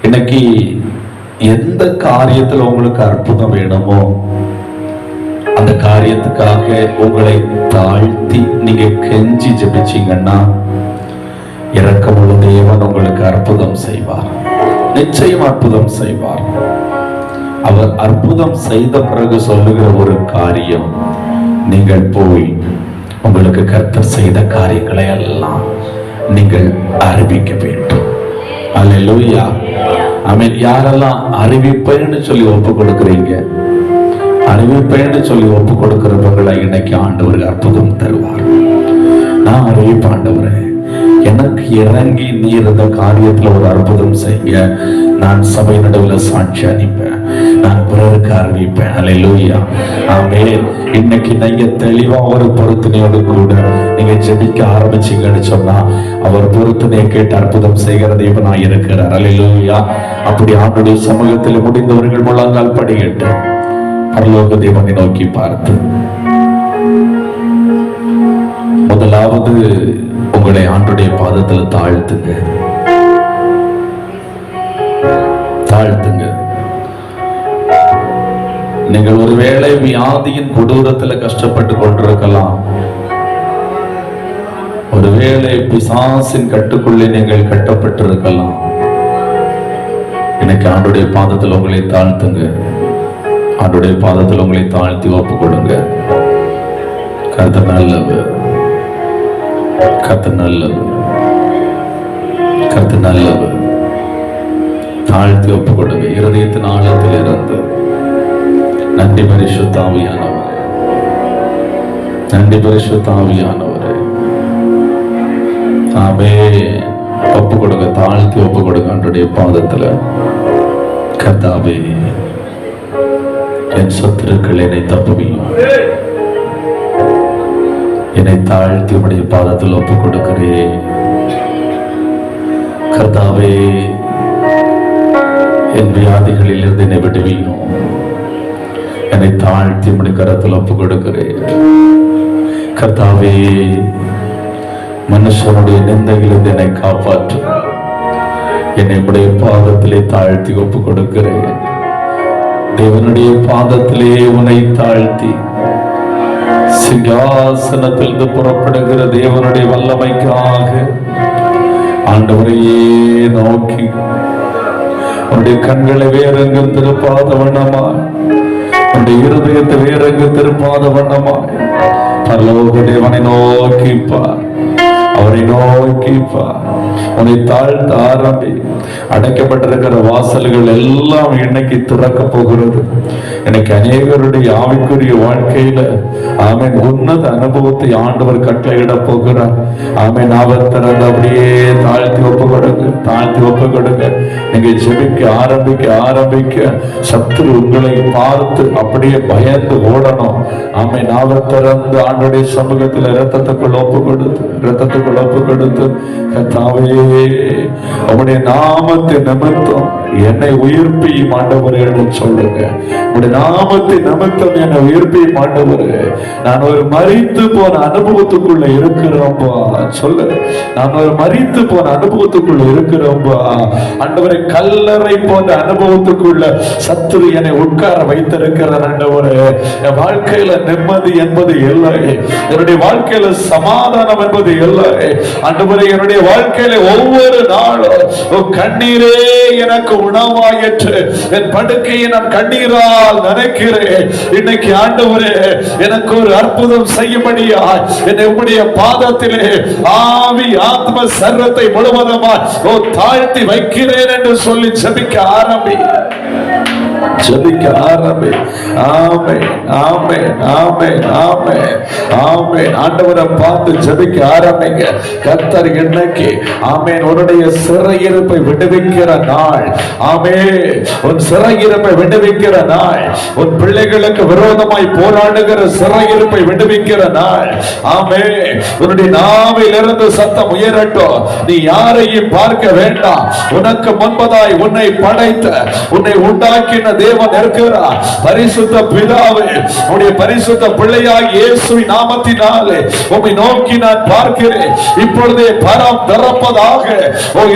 இன்னைக்கு எந்த காரியத்தில் உங்களுக்கு அற்புதம் வேணுமோ அந்த காரியத்துக்காக உங்களை தாழ்த்தி நீங்க கெஞ்சி ஜெபிச்சீங்கன்னா இரக்கமுள்ள தேவன் உங்களுக்கு அற்புதம் செய்வார். நிச்சயம் அற்புதம் செய்வார். அவர் அற்புதம் செய்த பிறகு சொல்லுகிற ஒரு காரியம், நீங்கள் போய் உங்களுக்கு கர்த்தர் செய்த காரியங்களை எல்லாம் நீங்கள் அறிவிக்க வேண்டும். அல்லேலூயா, ஆமென். யாரெல்லாம் அறிவிப்பேன்னு சொல்லி ஒப்பு கொடுக்குறீங்க, அறிவிப்பேன்னு சொல்லி ஒப்பு கொடுக்கிறவர்களை இன்னைக்கு ஆண்டவர் அற்புதம் தருவார். நான் அறிவிப்பேன் ஆண்டவரே, எனக்கு இறங்கி நீர் இந்த காரியத்துல ஒரு அற்புதம் செய்ய நான் சபை நடுவில் சாட்சி அனுப்பேன், நான் பிறருக்கு அறிவிப்பேன். அல்லேலூயா, ஆமென். இன்னைக்கு நீங்க தெளிவா ஒரு பொருத்தனையோடு கூட நீங்க ஜெபிக்க ஆரம்பிச்சீங்கன்னு சொன்னா அவர் பொருத்தனையை கேட்டு அற்புதம் செய்கிற தேவனா இருக்கிறார். அல்லேலூயா. அப்படி ஆண்டுடைய சமூகத்தில் முடிந்தவர்கள் முழங்கால் படியிட்டு பரலோக தேவனை நோக்கி பார்த்து முதலாவது உங்களை ஆண்டுடைய பாதத்தில் தாழ்த்துங்க. நீங்கள் ஒருவேளை வியாதியின் கொடூரத்தில் கஷ்டப்பட்டு கொண்டிருக்கலாம், ஒருவேளை பிசாசின் கட்டுக்குள்ளே நீங்கள் கட்டப்பட்டிருக்கலாம். இன்னைக்கு ஆண்டுடைய பாதத்தில் உங்களை தாழ்த்துங்க. ஆண்டுடைய பாதத்தில் உங்களை தாழ்த்தி ஒப்பு கொடுங்க. கர்த்தர் நல்லவர், கர்த்தர் நல்லவர், கர்த்தர் நல்லவர். தாழ்த்தி ஒப்பு கொடுங்க. இருதயத்தின் ஆழத்தில் இருந்து நன்றி பரிசுத்த ஆவியானவரே, நன்றி பரிசுத்த ஆவியானவரே. ஆமென். ஒப்பு கொடுங்க, தாழ்த்தி ஒப்பு கொடுங்க ஆண்டுடைய பாதத்துல. கர்த்தாவே, என் சத்துருக்கள் என்னை தப்புவியும், என்னை தாழ்த்தி உடைய பாதத்தில் ஒப்பு கொடுக்கிறேன். கர்த்தாவே, என் வியாதிகளில் இருந்து என்னை விடுவியும், என்னை தாழ்த்தி உடைய கரத்தில் ஒப்பு கொடுக்கிறேன். கர்த்தாவே, மனுஷனுடைய நிந்தையிலிருந்து என்னை காப்பாற்றும், என்னை உடைய பாதத்திலே தாழ்த்தி ஒப்பு கொடுக்கிறேன். தேவனுடைய பாதத்திலே உன்னை தாழ்த்தி சிங்காசனத்திலிருந்து புறப்படுகிற தேவனுடைய வல்லமைக்காக ஆண்டவரையே நோக்கி உன்னுடைய கண்களை வேறெங்கும் திருப்பாத வண்ணமாய், உன்னுடைய இருதயத்தை வேறெங்கும் திருப்பாத வண்ணமாய் பரலோக தேவனை நோக்கிப்பார், அவரை நோக்கிப்பார். உன்னை தாழ்த்த ஆரம்பி. அடைக்கப்பட்டிருக்கிற வாசல்கள் எல்லாம் இன்னைக்கு திறக்க போகிறது. எனக்கு அநேகருடைய ஆவிக்குரிய வாழ்க்கையில ஆமென் உன்னத அனுபவத்தை ஆண்டவர் கட்டளையிட போகிறார். ஆமென். அவர் திறந்து அப்படியே தாழ்த்தி ஒப்பு கொடுங்க, தாழ்த்தி ஒப்பு கொடுங்க. நீங்க ஜெபிக்க ஆரம்பிக்க சத்துரு உங்களை பார்த்து அப்படியே பயந்து ஓடணும். ஆமென். அவர் திறந்து ஆண்டுடைய சமூகத்தில் இரத்தத்துக்குள் ஒப்பு கொடுத்து கர்த்தாவே, உம்முடைய நாமத்தின் நிமித்தம் என்னை உயிர்ப்பி ஆண்டவரே என்று சொல்லுங்க. உம்முடைய நாமத்தின் நிமித்தம் என்னை உயிர்ப்பி ஆண்டவரே. நான் ஒரு மரித்து போன அனுபவத்துக்குள்ள இருக்கிறோம்பா சொல்லு. நான் ஒரு மரித்து போன அனுபவத்துக்குள்ள இருக்கிறோம்பா ஆண்டவரே. கல்லறை போன்ற அனுபவத்துக்குள்ள சத்துரு என்னை உட்கார வைத்திருக்கிறார் ஆண்டவரே. என் வாழ்க்கையில நிம்மதி என்பது இல்லை, என்னுடைய வாழ்க்கையில சமாதானம் என்பது இல்லை ஆண்டவரே. என்னுடைய வாழ்க்கையில ஒவ்வொரு நாளும் கண்ணீரே எனக்கு உணவாயிற்று. என் படுக்கையை நான் கண்ணீரால் நினைக்கிறேன். இன்னைக்கு ஆண்டவரே, எனக்கு ஒரு அற்புதம் செய்யும்படியா என்னை உம்முடைய பாதத்திலே ஆவி ஆத்ம சர்வத்தை முழுவதுமாய் தாழ்த்தி வைக்கிறேன் என்று சொல்லி ஜெபிக்க ஆரம்பி. ஆண்டவரை பார்த்து ஜெபிக்க ஆரம்பிங்க. கர்த்தர் இன்னைக்கு ஆமென் உன்னுடைய சிறையிருப்பை விடுவிக்கிற நாள். ஆமென். உன் சிறையிருப்பை விடுவிக்கிற நாள். உன் பிள்ளைகளுக்கு விரோதமாய் போராடுகிற சிறையிருப்பை விடுவிக்கிற நாள். ஆமென். உன்னுடைய நாவிலிருந்து சத்தம் உயரட்டும். நீ யாரையும் பார்க்க வேண்டாம். உனக்கு முன்பதாய் உன்னை படைத்த, உன்னை உண்டாக்கின பண்ணின தேவன் இருக்கிறார். பரிசுத்த பிதாவே, உம்முடைய பரிசுத்த பிள்ளையாய் இயேசுவின் நாமத்தினாலே உம்மை நோக்கி நான் பார்க்கிறேன். இப்பொழுதே பரம் திறப்பதாக.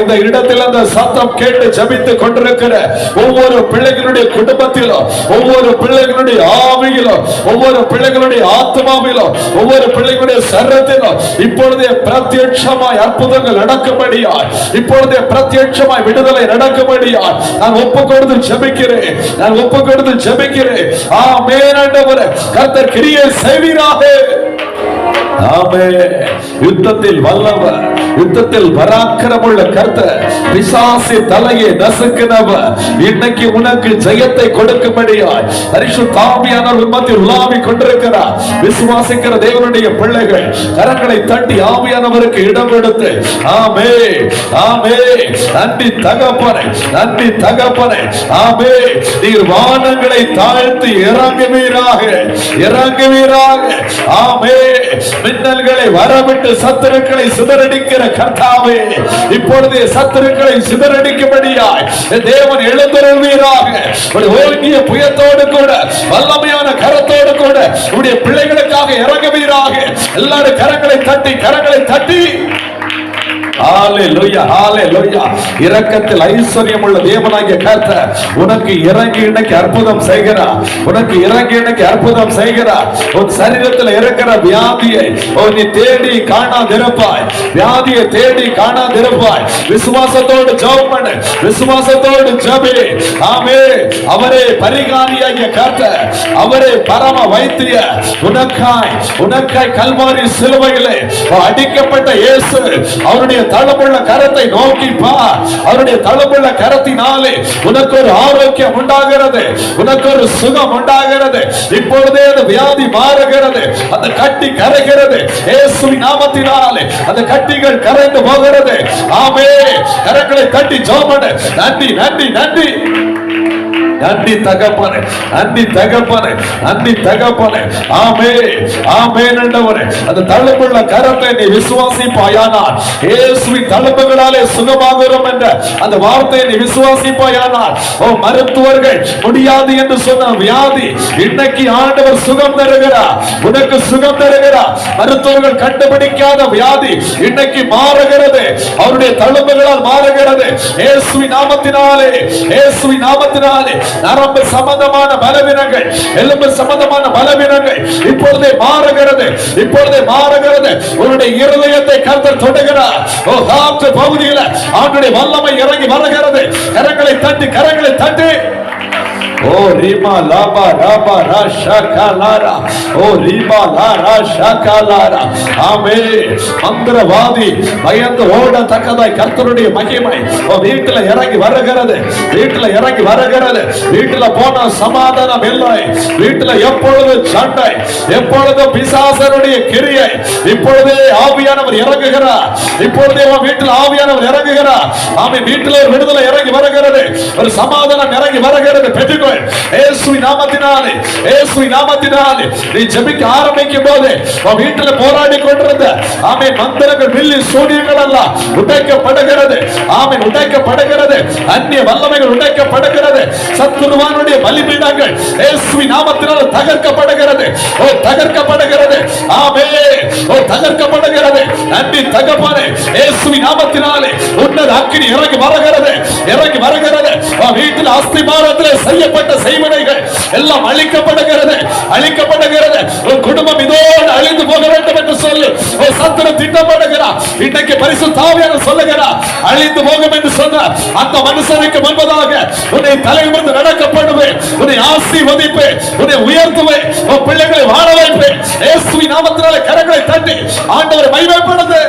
இந்த இடத்தில் அந்த சத்தம் கேட்டு ஜெபித்துக் கொண்டிருக்கிற ஒவ்வொரு பிள்ளைகளுடைய குடும்பத்திலும், ஒவ்வொரு பிள்ளைகளுடைய ஆவியிலும், ஒவ்வொரு பிள்ளைகளுடைய ஆத்மாவிலும், ஒவ்வொரு பிள்ளைகளுடைய சரீரத்திலும் இப்பொழுதே பிரத்யட்சமாய் அற்புதங்கள் நடக்கும்படியாய், இப்பொழுதே பிரத்யட்சமாய் விடுதலை நடக்கும்படியாய் நான் ஒப்புக் கொடுத்து ஜெபிக்கிறேன். நான் ஒப்புக் கொடுத்து ஜெபிக்கிறேன். ஆமென். ஆண்டவரே, கர்த்தர் கிரியை செய்வீராக. ஆமென். யுத்தத்தில் வல்லவர், யுத்தத்தில் பராக்கிரமுள்ள கர்த்தர், பிசாசு தலையை நசுக்கினவர், இன்னைக்கு உனக்கு ஜெயத்தை கொடுக்கும்படியாய் பரிசுத்த ஆவியானவர் மத்தியில் உலாவிக் கொண்டிருக்கிறார். விசுவாசிக்கிற தேவனுடைய பிள்ளைகள் கரங்களை தட்டி ஆவியானவருக்கு இடம் கொடுத்து ஆமென், ஆமென். நன்றி தகப்பனே, நன்றி தகப்பனே. ஆமென். நீர் வானங்களை தாழ்த்தி இறங்குவீராக, இறங்குவீராக. ஆமென். மின்னல்களை வரவிட்டு சத்துருக்களை சிதறடிக்கிற கர்த்தாவே, இப்பொழுது சத்துருக்களை சிதறடிக்கும்படியாய் தேவன் எழுந்தருள்வீராக. ஒரு ஓங்கிய புயத்தோடு கூட, வல்லமையான கரத்தோடு கூட உடைய பிள்ளைகளுக்காக இறங்குவீராக. எல்லாரும் கரங்களை தட்டி, கரங்களை தட்டி. ஹalleluya, ஹalleluya. இரக்கத்தில் ஐஸ்வர்யம் உள்ள தேவனாகிய கர்த்தர் உனக்கு இறங்கி இன்னைக்கு அற்புதம் செய்கிறார். உனக்கு இறங்கி இன்னைக்கு அற்புதம் செய்கிறார். உன் சரீரத்தில் இருக்கிற வியாதியை நீ தேடி காணாதிருப்பாய். வியாதியை தேடி காணாதிருப்பாய். விசுவாசத்தோடு ஜெபம் பண்ணு, விசுவாசத்தோடு ஜெபி. ஆமென். அவரே பரிகாரியாகிய கர்த்தர், அவரே பரம வைத்தியர். உனக்காய், உனக்காய் கல்வாரி சிலுவையிலே அடிக்கப்பட்ட இயேசு அவருடைய தளமுள்ள கரத்தை நோக்கி பார். அவருடைய தளமுள்ள கரத்தினாலே உனக்கு ஒரு ஆரோக்கியம் உண்டாகிறது, உனக்கு ஒரு சுகம் உண்டாகிறது. இப்பொழுதே அந்த வியாதி மாறுகிறது, அந்த கட்டி கரைகிறது. இயேசுவின் நாமத்தினாலே அந்த கட்டிகள் கரைந்து போகிறது. ஆமென். கரங்களை தட்டி ஜெபம் பண்ணு. நன்றி, நன்றி, நன்றி. நன்றி தகப்பனே, நன்றி தகப்பனே, நன்றி தகப்பனே. ஆமென், ஆமென். ஆண்டவரே, அந்த தழும்புள்ள கரத்தை நீ விசுவாசிப்பாயானால், இயேசுவின் தழும்புகளாலே சுகமாகிறோம் என்ற அந்த வார்த்தையை நீ விசுவாசிப்பாயானால், மருத்துவர்கள் முடியாது என்று சொன்ன வியாதி இன்னைக்கு ஆண்டவர் சுகம் தருகிறார். உனக்கு சுகம் தருகிறார். மருத்துவர்கள் கண்டுபிடிக்காத வியாதி இன்னைக்கு மாறுகிறது. அவருடைய தழும்புகளால் மாறுகிறது. இயேசுவின் நாமத்தினாலே, இயேசுவின் நாமத்தினாலே நரம்பு சம்பந்தமான பலவீனங்கள், எலும்பு சம்பந்தமான பலவீனங்கள் இப்பொழுதே மாறுகிறது, இப்பொழுதே மாறுகிறது. உன்னுடைய இருதயத்தை கர்த்தர் தொடுகிறார். காற்று பகுதியில் ஆண்டுடைய வல்லமை இறங்கி வருகிறது. கரங்களை தட்டி, கரங்களை தட்டி. ஓ ரிமா லாபா ராபா ராஷா காலாரா, ஓ ரிமா லாரா ஷாகாலாரா. ஆமென். மந்திரவாதி பயந்து ஓடத்தக்கதாய் கர்த்தருடைய மகிமை வீட்டில் இறங்கி வருகிறது, வீட்டில் இறங்கி வருகிறது. வீட்டில் போன சமாதானம் இல்லை. வீட்டில் எப்பொழுது சண்டை, எப்பொழுது பிசாசனுடைய கிரியை. இப்பொழுதே ஆவியானவர் இறங்குகிறார். இப்பொழுதே வீட்டில் ஆவியானவர் இறங்குகிறார். ஆமென். வீட்டில் ஒரு விடுதலை இறங்கி வருகிறது, ஒரு சமாதானம் இறங்கி வருகிறது. பெற்றுக்கொள். இயேசுவின் நாமத்தினாலே, இயேசுவின் நாமத்தினாலே நீ ஜெபிக்க ஆரம்பிக்கும் போது வீட்டில் போராடி கொண்டிருந்த ஆமென் மந்திரங்கள், வில்லி சூனியங்கள் எல்லாம் உடைக்கப்படுகிறது. ஆமென், உடைக்கப்படுகிறது. அந்நிய வல்லமைகள் உடைக்கப்படுகிறது. சத்துருவானுடைய பலிபீடங்கள் இயேசுவின் நாமத்தினாலே தகர்க்கப்படுகிறது. ஓ தகர்க்கப்படுகிறது. ஆமென். ஓ தகர்க்கப்படுகிறது. நன்றி தகப்பனே. இயேசுவின் நாமத்தினாலே உன்னத அக்கினி இறங்கி வருகிறது, இறங்கி வருகிறது. வீட்டில் அஸ்திபாரத்தில் செய்யப்பட்ட செய்வனைகள் எல்லாம் அழிக்கப்படுகிறது, அழிக்கப்படுகிறது. ஒரு குடும்பம் இதோடு அழிந்து போக வேண்டும் என்று சொல்லி ஒரு சத்துரு திட்டப்படுகிறார். இன்னைக்கு பரிசுத்த ஆவியானவர் சொல்லுகிறார், அழிந்து போகும் என்று சொன்னார். அந்த மனுஷனுக்கு முன்பதாக உன்னை தலையிலிருந்து நடக்கப்படுவேன், உன்னை ஆசீர்வதிப்பேன், உன்னை உயர்த்துவேன், உன் பிள்ளைகளை வாழ வைப்பேன். இயேசுவின் நாமத்தினாலே கரங்களை தட்டி ஆண்டவரை மகிமைப்படுத்து.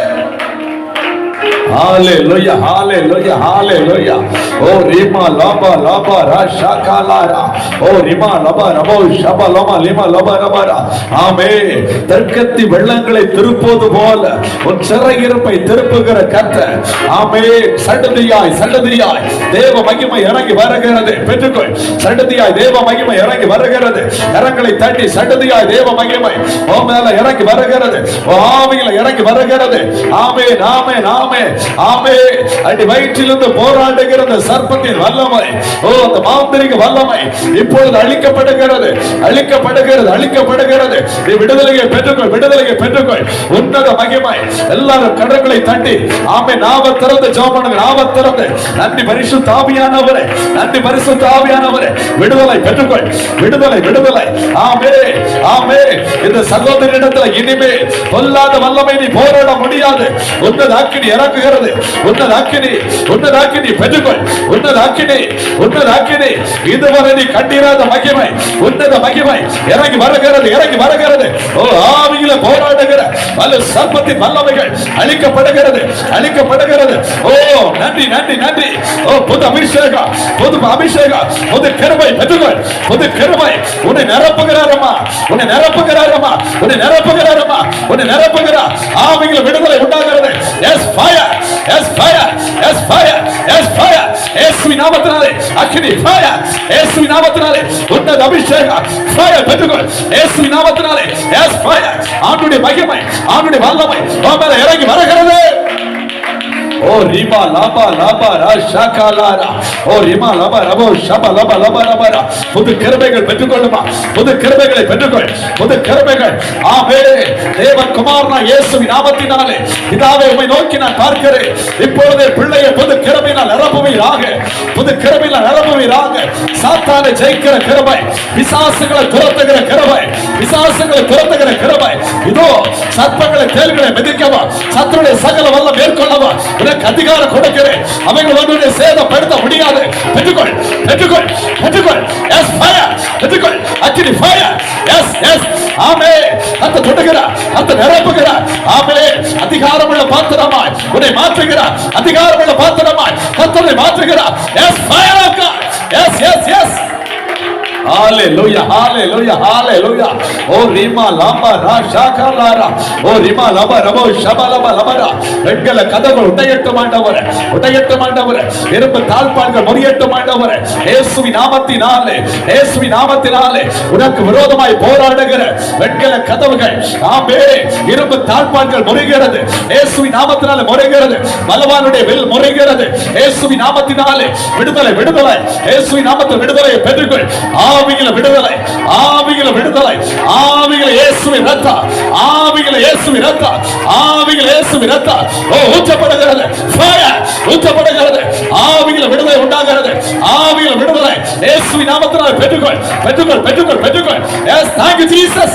Hallelujah, hallelujah, hallelujah. Oh rima laba laba rasha kalara. Oh rima laba rabo shaba lama lima laba rabara. Amen. தர்க்கத்தி வெள்ளங்களை திருப்போது போல உன் சிறையிருப்பை திருப்புகிற கர்த்தர். ஆமென். சடுதியாய், சடுதியாய் தேவ மகிமை இறங்கி வருகிறது. பெற்றுக்கொள். சடுதியாய் தேவ மகிமை இறங்கி வருகிறது. கரங்களை தட்டி சடுதியாய் தேவ மகிமை ஓ மேல இறங்கி வருகிறது. ஓ ஆவியில இறங்கி வருகிறது. ஆமென், ஆமென், ஆமென். ஆமே அடி வயிற்றிலிருந்து போராடுகிற அந்த சர்ப்பத்தின் வல்லமை, அந்த மாந்திரிக வல்லமை இப்பொழுது அழிக்கப்படுகிறது, அழிக்கப்படுகிறது, அழிக்கப்படுகிறது. நீ விடுதலையை பெற்றுக்கொள், விடுதலையை பெற்றுக்கொள். உன்னத மகிமை. எல்லாரும் கடற்களை தட்டி ஆமே நாவ திறந்து ஜெபம் பண்ணுங்க. நாவ திறந்து நன்றி பரிசுத்த ஆவியானவரே, நன்றி பரிசுத்த ஆவியானவரே. விடுதலை பெற்றுக்கொள், விடுதலை, விடுதலை. ஆமே ஆமே. இந்த சகோதரிடத்துல இனிமே பொல்லாத வல்லமை நீ போராட முடியாது. உன்னத அக்கினி இறங்குகிறது, உன்னத அக்கினி, உன்னத அக்கினி பெற்றுக்கொள், உன்னத அக்கினி, உன்னத அக்கினி. இதுவரை நீ கண்டிராத மகிமை, உன்னத மகிமை இறங்கி வருகிறது, இறங்கி வருகிறது. ஓ ஆவியில போராடுகிற பல சர்ப்பத்தின் வல்லமைகள் அழிக்கப்படுகிறது, அழிக்கப்படுகிறது. ஓ நன்றி, நன்றி, நன்றி. ஓ புது அபிஷேகம், புது அபிஷேகம், புது கிருபை பெற்றுக்கொள், புது கிருபை. உன்னை நிரப்புகிறாரம்மா, உன்னை நிரப்புகிறாரம்மா, உன்னை நிரப்புகிறாரம்மா, உன்னை நிரப்புகிறார். ஆவியில விடுதலை உண்டாகிறது. Yes fire, yes fire, yes fire, yes fire. இயேசுவின் நாமத்தினாலே அக்கினி ஃபயர், இயேசுவின் நாமத்தினாலே உன்னத அபிஷேகம் ஃபயர் பெற்றுக்கொள். இயேசுவின் நாமத்தினாலே எஸ் ஃபயர். ஆண்டுடைய மகிமை, ஆண்டுடைய வல்லமை மேல இறங்கி வருகிறது. ஓ ரிமா லாபா லாபா ராஷாகா லாரா. ஓ ரிமா லாபா ரபோ ஷபா லாபா லாபா லாபா. புது கிருபைகள் பெற்றுக்கொள்ளுமா, புது கிருபைகளை பெற்றுக்கொள், புது கிருபைகள். ஆமே. தேவகுமாரனா இயேசுவின் நாமத்தினாலே பிதாவே உம்மை நோக்கி நான் பார்க்கிறேன். இப்பொழுதே பிள்ளையை புது கிருபையினால் நிரப்புவீராக, புது கிருபையினால் நிரப்புவீராக. சாத்தானை ஜெயிக்கிற கிருபை, பிசாசுகளை துரத்துகிற கிருபை, பிசாசுகளை துரத்துகிற கிருபை. இதோ சர்ப்பங்களை தேள்களை மிதிக்கவா, சத்துருடைய சகல வல்லம் மேற்கொள்ளவா அதிகாரம் கொடுக்கிறேன். அவைகள் ஒன்றுடைய சேதப்படுத்த முடியாது. பெற்றுக்கொள், பெற்றுக்கொள், பெற்றுக்கொள். எஸ் ஃபயர், பெற்றுக்கொள். அக்கினி ஃபயர். S S. ஆமே. அந்த தொடுகிறார், அந்த நிரப்புகிறார். ஆமே. அதிகாரமுள்ள பாத்திரமாய் உன்னை மாற்றுகிறார், அதிகாரமுள்ள பாத்திரமாய் கர்த்தரை மாற்றுகிறார். Yes fire of God. Yes yes yes. ஹalleluya, hallelujah, hallelujah. ஓ ரிமா லாபா ராஷாகா லாரா. ஓ ரிமா லாபா ரபோ ஷபா லாபா லாபா. வெண்கல கதவுகள் உடையட்டும் ஆண்டவரே, உடையட்டும் ஆண்டவரே. இரும்பு தாழ்பாள்கள் முறியட்டும் ஆண்டவரே. இயேசுவின் நாமத்தினாலே, இயேசுவின் நாமத்தினாலே உனக்கு விரோதமாய் போராடுகிற வெண்கல கதவுகள், ஆமே, இரும்பு தாழ்பாள்கள் முறிகிறது. இயேசுவின் நாமத்தினாலே முறிகிறது. பலவானுடைய வில் முறிகிறது. இயேசுவின் நாமத்தினாலே விடுதலை, விடுதலை. இயேசுவின் நாமத்தில் விடுதலையை பெற்றுக்கொள். ஆவியில விடுதலை, ஆவியில விடுதலை. ஆவியில இயேசுவின் இரத்தம், ஆவியில இயேசுவின் இரத்தம், ஆவியில இயேசுவின் இரத்தம். ஓ ஊற்றப்படுகிறது, ஃபயர் ஊற்றப்படுகிறது. ஆவியில விடுதலை உண்டாகிறது, ஆவியில விடுதலை. இயேசுவின் நாமத்தினால் பெற்றுக்கொள், பெற்றுக்கொள், பெற்றுக்கொள், பெற்றுக்கொள். Yes thank you Jesus.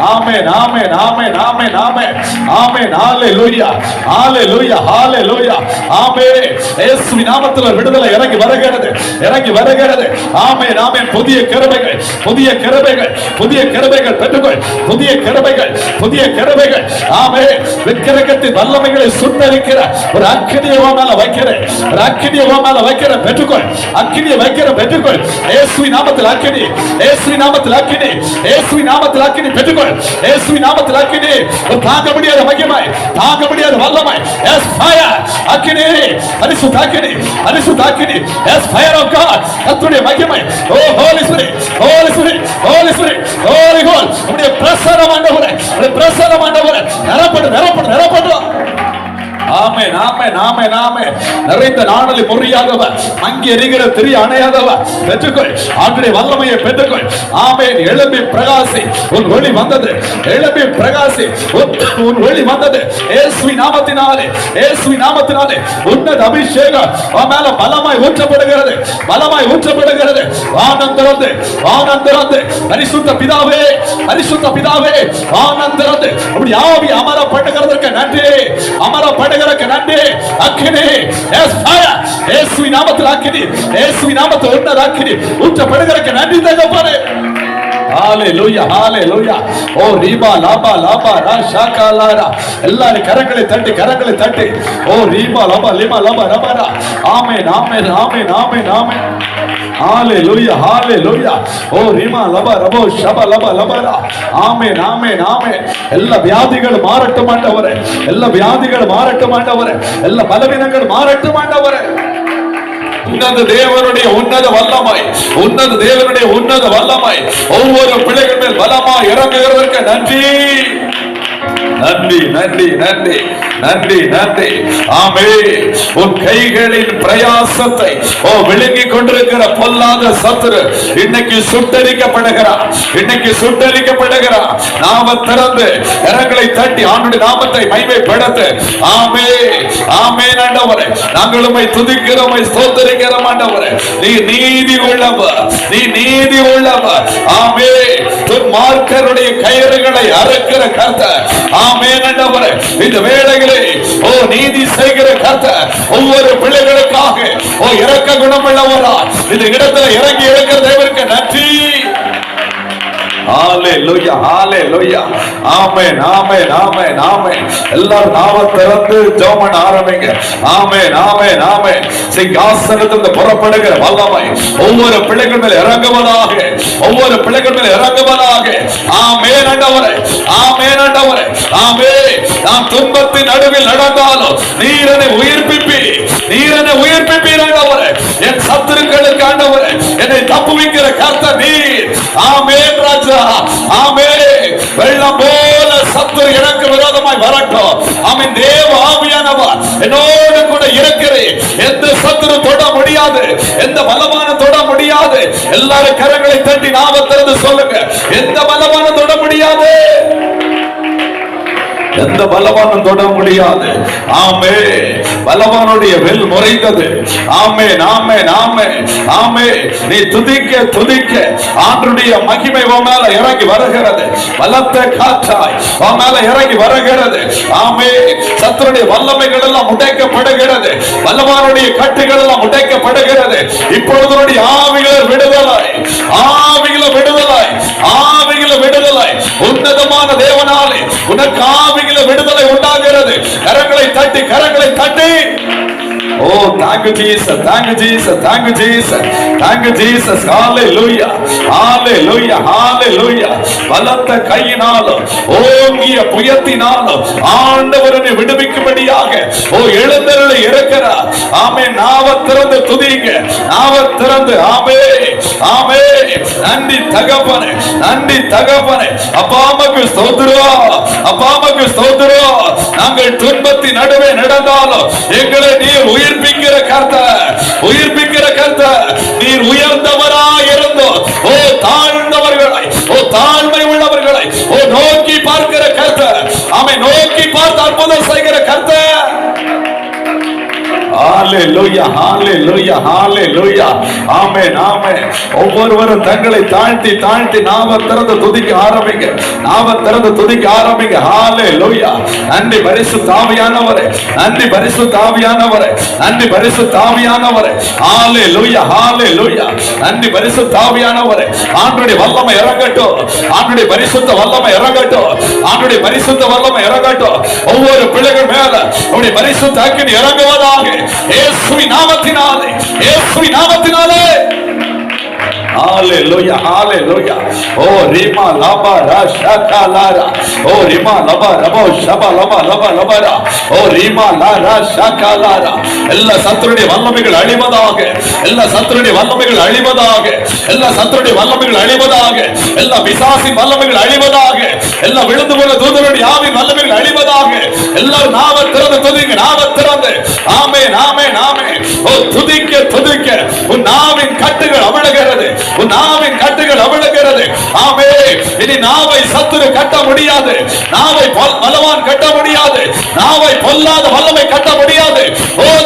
ஆமென், ஆமென், ஆமென், ஆமென், ஆமென், ஆமென். ஹalleluya, ஹalleluya, ஹalleluya. ஆமென். இயேசுவின் நாமத்தில் விடுதலை இறங்கி வருகிறது, இறங்கி வருகிறது. ஆமென், ஆமென். புதிய கிருபைகள், புதிய கிருபைகள், புதிய கிருபைகள் பெற்றுக்கொள், புதிய கிருபைகள், புதிய கிருபைகள். ஆமென். விக்கிரகத்தின் வல்லமைகளை சுட்டரிக்கிற ஒரு அக்கினியை மேல வைக்கிறேன், ஒரு அக்கினியை மேல வைக்கிறேன். பெற்றுக்கொள், அக்கினியை வைக்கிற பெற்றுக்கொள். இயேசுவின் நாமத்தில் அக்கினி, இயேசுவின் நாமத்தில் அக்கினி, இயேசுவின் நாமத்தில் அக்கினி பெற்றுக்கொள். இயேசுவின் நாமத்தில் அக்கினி. தாங்க முடியாத மகிமை, தாங்க முடியாத வல்லமை. எஸ் ஃபயர், அக்கினி, பரிசுத்த அக்கினி, பரிசுத்த அக்கினி. Yes fire of God. கர்த்தருடைய மகிமை. Oh holy spirit, holy spirit, holy spirit, holy கோல். உம்முடைய பிரசன்னம் ஆண்டவரே, உம்முடைய பிரசன்னம் ஆண்டவரே. நிரப்படு, நிரப்படு, நிரப்படு. ஆமென், ஆமென், ஆமென், ஆமென். நிறைந்த நாணலி முறியாதவர், அங்கே எரிகிற திரி அணையாதவர். பெற்றுக்கொள், ஆண்டுடைய வல்லமையை பெற்றுக்கொள். ஆமென். எழும்பி பிரகாசி, உன் ஒளி வந்தது. எழும்பி பிரகாசி, உன் ஒளி வந்தது. இயேசுவின் நாமத்தினாலே, இயேசுவின் நாமத்தினாலே உன்னத அபிஷேகம் உன் மேல பலமாய் ஊற்றப்படுகிறது, பலமாய் ஊற்றப்படுகிறது. வானம் திறந்து, வானம் திறந்து. பரிசுத்த பிதாவே, பரிசுத்த பிதாவே, வானம் திறந்து அப்படி ஆவி அமரப்படுகிறதற்கு நன்றி, அமரப்படு நன்றி. அக்கினி, எஸ் ஃபயர். இயேசுவின் நாமத்தில் அக்கினி, இயேசுவின் நாமத்தில் உன்னத அக்கினி ஊற்றப்படுகிறதற்கு நன்றி தகப்பனே. ஹalleluya, hallelujah. ஓ ரிமா லாபா லாபா ராஷாகா லாரா. எல்லாரும் கரங்களை தட்டி, கரங்களை தட்டி. ஓ ரிமா லாபா லிமா லாபா ரபா. ஆமென், ஆமென், ஆமென், ஆமென், ஆமென். ஹalleluya, hallelujah. ஓ ரிமா லாபா ரபோ ஷபா லாபா லாபா. ஆமென், ஆமென், ஆமென். எல்லா வியாதிகள் மாறட்டும் ஆண்டவரே, எல்லா வியாதிகள் மாறட்டும் ஆண்டவரே, எல்லா பலவீனங்கள் மாறட்டும் ஆண்டவரே. உன்னத தேவனுடைய உன்னத வல்லமை, உன்னத தேவனுடைய உன்னத வல்லமை ஒவ்வொரு பிள்ளைகள் மேல் பலமாய் இறங்குகிறதற்கு நன்றி. நன்றி நன்றி நன்றி நன்றி நன்றி. ஆமே, உன் கைகளின் பிரயாசத்தை விழுங்கிக் கொண்டிருக்கிற பொல்லாத சத்துரு இன்னைக்கு சுட்டரிக்கப்படுகிறார், இன்னைக்கு சுட்டரிக்கப்படுகிறார். நாம திறந்து கரங்களை தட்டி ஆண்டுடைய நாமத்தை மகிமைப்படுத்து. ஆமே ஆமே ஆண்டவரே, நாங்கள் உம்மை துதிக்கிறோம், ஸ்தோத்திரிக்கிறோம் ஆண்டவரே. நீ நீதி உள்ளவர், நீ நீதி உள்ளவர். ஆமே, துன்மார்க்கருடைய கயிறுகளை அறுக்கிற கர்த்தர். ஆமே ஆண்டவரே, இந்த வேளையிலே நீதி செய்கிற கர்த்தர் ஒவ்வொரு பிள்ளைகளுக்காக இரக்க குணமுள்ளவரா இந்த இடத்துல இறங்கி இருக்கிற தேவனுக்கு நன்றி. ஹalleluya ஹalleluya. ஆமென் ஆமென் ஆமென் ஆமென். எல்லாரும் நாம திறந்து ஜெபம் பண்ண ஆரம்பிங்க. ஆமென் ஆமென் ஆமென். சிங்காசனத்திலிருந்து புறப்படுகிற வல்லமை ஒவ்வொரு பிள்ளைகள் மேல் இறங்குவதாக, ஒவ்வொரு பிள்ளைகள் மேல் இறங்குவதாக. ஆமென் ஆண்டவரே, ஆமென் ஆண்டவரே. ஆமென். நான் துன்பத்தின் நடுவில் நடந்தாலும் நீர் என்னை உயிர்ப்பிப்பி, நீர் என்னை உயிர்ப்பிப்பீர் ஆண்டவரே. என் சத்துருக்களுக்கு ஆண்டவரே என்னை தப்புவிக்கிற கர்த்தர் நீர். ஆமென் ராஜா. ஆமே, வெள்ளம் போல சத்துரு எனக்கு விரோதமாய் வரட்டும். ஆமென். தேவ ஆவியானவர் என்னோடு கூட இருக்கிறேன். எந்த சத்துரு தொட முடியாது, எந்த பலமான தொட முடியாது. எல்லாரும் கரங்களை தட்டி நாம திறந்து சொல்லுங்க, எந்த பலமான தொட முடியாது, எந்த பலவானும் தொட முடியாது. ஆமே, பலவானுடைய வெல் முறைந்தது. ஆமே நாமே நாமே ஆமே. நீ துதிக்க துதிக்க ஆண்டுடைய மகிமை உன் மேல இறங்கி வருகிறது. பலத்த காற்றாய் உன் மேல இறங்கி வருகிறது. ஆமே, சத்துருடைய வல்லமைகள் எல்லாம் உடைக்கப்படுகிறது, பலவானுடைய கட்டுகள் எல்லாம் உடைக்கப்படுகிறது. இப்பொழுது ஆவிகளை விடுதலை, ஆவிகளை விடுதலை, ஆவிகளை விடுதலை. உன்னதமான தேவனாலே உனக்கு ஆவிகளை விடுதலை உண்டாகிறது. கரங்களை தட்டி, கரங்களை தட்டி. Oh, thank you Jesus, thank you Jesus, thank you Jesus, thank you Jesus. Hallelujah, hallelujah, hallelujah. பலத்த கையினாலும் ஓங்கிய புயத்தினாலும் ஆண்டவரை விடுவிக்கும்படியாக எழுந்தருளி இருக்கிறார். ஆமே, நாவ திறந்து துதிங்க, நாவ திறந்து. ஆமே ஆமே. நன்றி தகப்பனே, நன்றி தகப்பனே. அப்பாவுக்கு ஸ்தோத்திரம், அப்பாவுக்கு ஸ்தோத்திரம். நாங்கள் துன்பத்தின் நடுவே நடந்தாலும் எங்களை நீர் உயிர்ப்பிக்கிற கர்த்தர், உயிர்ப்பிக்கிற கர்த்தர். நீர் உயர்ந்தவராய் இருந்தோ தாழ்ந்தவர்களை, தாழ்மை உள்ளவர்களை நோக்கி பார்க்கிற கர்த்தர். ஆமென். நோக்கி பார்த்து அற்புதம் செய்கிற கர்த்தர். ஹalleluya hallelujah hallelujah. ஆமென் ஆமென். ஒவ்வொருவரும் தங்களை தாழ்த்தி தாழ்த்தி நாம திறந்து துதிக்க ஆரம்பிங்க, நாம திறந்து துதிக்க ஆரம்பிங்க. ஹalleluya. நன்றி பரிசுத்த ஆவியானவரே, நன்றி பரிசுத்த ஆவியானவரே, நன்றி பரிசுத்த ஆவியானவரே. ஹalleluya hallelujah. நன்றி பரிசுத்த ஆவியானவரே. ஆண்டவருடைய வல்லமை இறங்கட்டும், ஆண்டவருடைய பரிசுத்த வல்லமை இறங்கட்டும், ஆண்டவருடைய பரிசுத்த வல்லமை இறங்கட்டும். ஒவ்வொரு பிள்ளைகள் மேல அவருடைய பரிசுத்த அக்கினி இறங்குவதாக. இயேசுவின் நாமத்தினாலே, இயேசுவின் நாமத்தினாலே. Hallelujah, hallelujah. Oh, Rima laba rashaka lara. Oh, Rima laba rabo shaba laba laba labara. Oh, Rima la rashaka lara. எல்லா சத்துருடைய வல்லமைகள் அழிவதாக, எல்லா சத்துருடைய வல்லமைகள் அழிவதாக, எல்லா சத்துருடைய வல்லமைகள் அழிவதாக, எல்லா பிசாசின் வல்லமைகள் அழிவதாக, எல்லா விழுந்து போன தூதருடைய ஆவியின் வல்லமைகள் அழிவதாக. எல்லாரும் நாம திறந்து துதிங்க, நாம திறந்து. ஆமென் ஆமென் ஆமென். ஓ, துதிக்க துதிக்க உன் நாவின் கட்டுகள் அவிழுகிறது, உன் நாவின் கட்டுகள் அவிழுகிறது. ஆமே, இனி நாவை சத்துரு கட்ட முடியாது, நாவை பலவான் கட்ட முடியாது, நாவை பொல்லாத வல்லமை கட்ட முடியாது,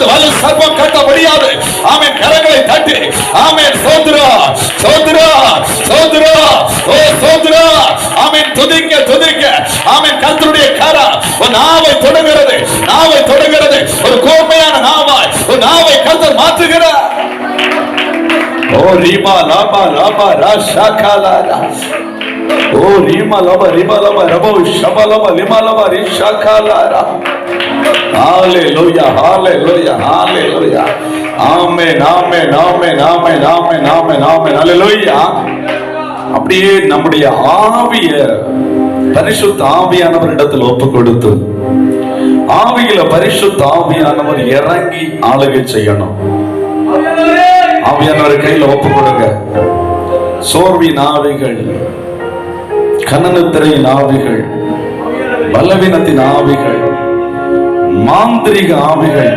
வலு சர்வம் கட்ட முடியாது. ஆமென். கரங்களை தட்டி ஆமென். சோத்ரா சோத்ரா சோத்ரா, ஓ சோத்ரா. ஆமென். துதிக்க துதிக்க. ஆமென். கர்த்தருடைய கரம் உன் நாவை தொடுகிறது, நாவை தொடுகிறது. ஒரு கோர்மையான நாவாய் உன் நாவை கர்த்தர் மாற்றுகிறார். ஓ ரீமா லாபா லாபா ராஷாகாலாரா. ஓ ரீமா லாபா ரீமா லாபா ரபோ ஷபலமா லிமா லாபா ரிஷாகாலாரா. ஹalleluya hallelujah hallelujah. ஆமென் ஆமென் ஆமென் ஆமென் ஆமென் ஆமென் ஆமென். ஹalleluya. அப்படியே நம்முடைய ஆவிய பரிசுத்த ஆவியானவரிடத்தில் ஒப்பு கொடுத்து, ஆவியில பரிசுத்த ஆவியானவர் இறங்கி ஆளுகை செய்யணும். ஆவியானவர் கையில ஒப்பு கொடுங்க. சோர்வின் ஆவிகள், கனனத்திரையின் ஆவிகள், பலவீனத்தின் ஆவிகள், மாந்திரிக ஆவிகள்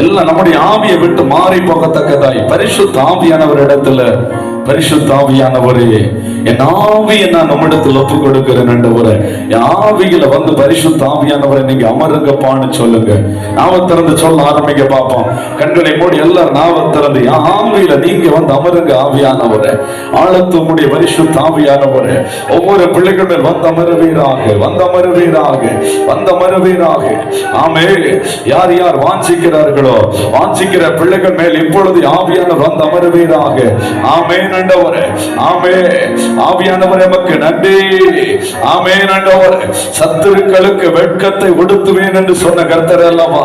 எல்லாம் நம்முடைய ஆவியை விட்டு மாறி போகத்தக்கதாய் பரிசுத்த ஆவியானவர் இடத்துல, பரிசுத்த ஆவியானவரே என் ஆவியை நான் நம்மிடத்தில் ஒப்பு கொடுக்கிறேன் என்றவரை, என் ஆவியில வந்து பரிசுத்த ஆவியானவரை நீங்க அமருங்கப்பான்னு சொல்லுங்க. நாவ திறந்து சொல்ல ஆரம்பிக்க பார்ப்போம். கண்களை மூடி எல்லாரும் நாவ திறந்து என் ஆவியில நீங்க வந்து அமருங்க. ஆவியானவரை, ஆழத்துடைய பரிசுத்த ஆவியானவரை ஒவ்வொரு பிள்ளைகள் வந்து அமருவீராக, வந்து அமருவீராக, வந்து அமருவீராக. ஆமே, யார் யார் வாஞ்சிக்கிறார்களோ வாஞ்சிக்கிற பிள்ளைகள் மேல் இப்பொழுது ஆவியானவர் வந்து அமருவீராக. ஆமே நண்டவரே, ஆமே ஆவியானவரே எமக்கு நன்றி. ஆமே நண்டவரே, சத்துருக்களுக்கு வெட்கத்தை உடுத்துவேன் என்று சொன்ன கர்த்தர் அல்லவா,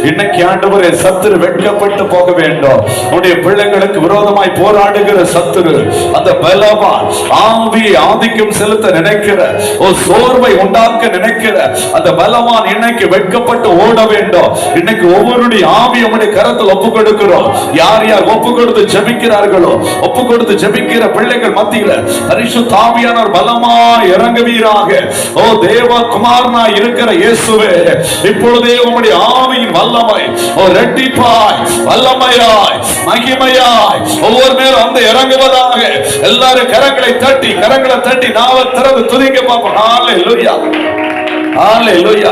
இன்னைக்கு ஆண்டவரே சத்துரு வெட்கப்பட்டு போக வேண்டும். உடைய பிள்ளைகளுக்கு விரோதமாய் போராடுகிற சத்துரு, அந்த பலவான் ஆவியை ஆதிக்கம் செலுத்த நினைக்கிற, ஒரு சோர்வை உண்டாக்க நினைக்கிற அந்த பலவான் இன்னைக்கு வெட்கப்பட்டு ஓட வேண்டும். இன்னைக்கு ஒவ்வொருடைய ஆவி உடைய கரத்தில் ஒப்பு கொடுக்கிறோம். யார் யார் ஒப்பு கொடுத்து ஜெபிக்கிறார்களோ, ஒப்பு கொடுத்து ஜெபிக்கிற பிள்ளைகள் மத்தியில பரிசுத்த ஆவியானவர் பலமாய் இறங்குவீராக. ஓ தேவ குமாரனா இருக்கிற இயேசுவே, இப்பொழுதே உம்முடைய ஆவியின் வல்லமை ஓ ரெட்டிப்பாய், வல்லமையாய், மகிமையாய் ஒவ்வொரு மேலும் வந்து இறங்குவதாக. எல்லாரும் கரங்களை தட்டி நாவ திறந்து துதிக்க பார்ப்போம். ஹல்லேலூயா, ஹல்லேலூயா.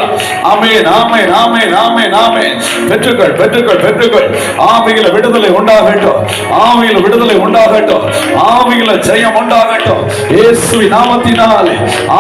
ஆமென், ஆமென், ஆமென், ஆமென், ஆமென். பெற்றுக்கொள், பெற்றுக்கொள், பெற்றுக்கொள். ஆவியில விடுதலை உண்டாகட்டும், ஆவியில விடுதலை உண்டாகட்டும், ஆவியில ஜெயம் உண்டாகட்டும். இயேசுவின் நாமத்தினாலே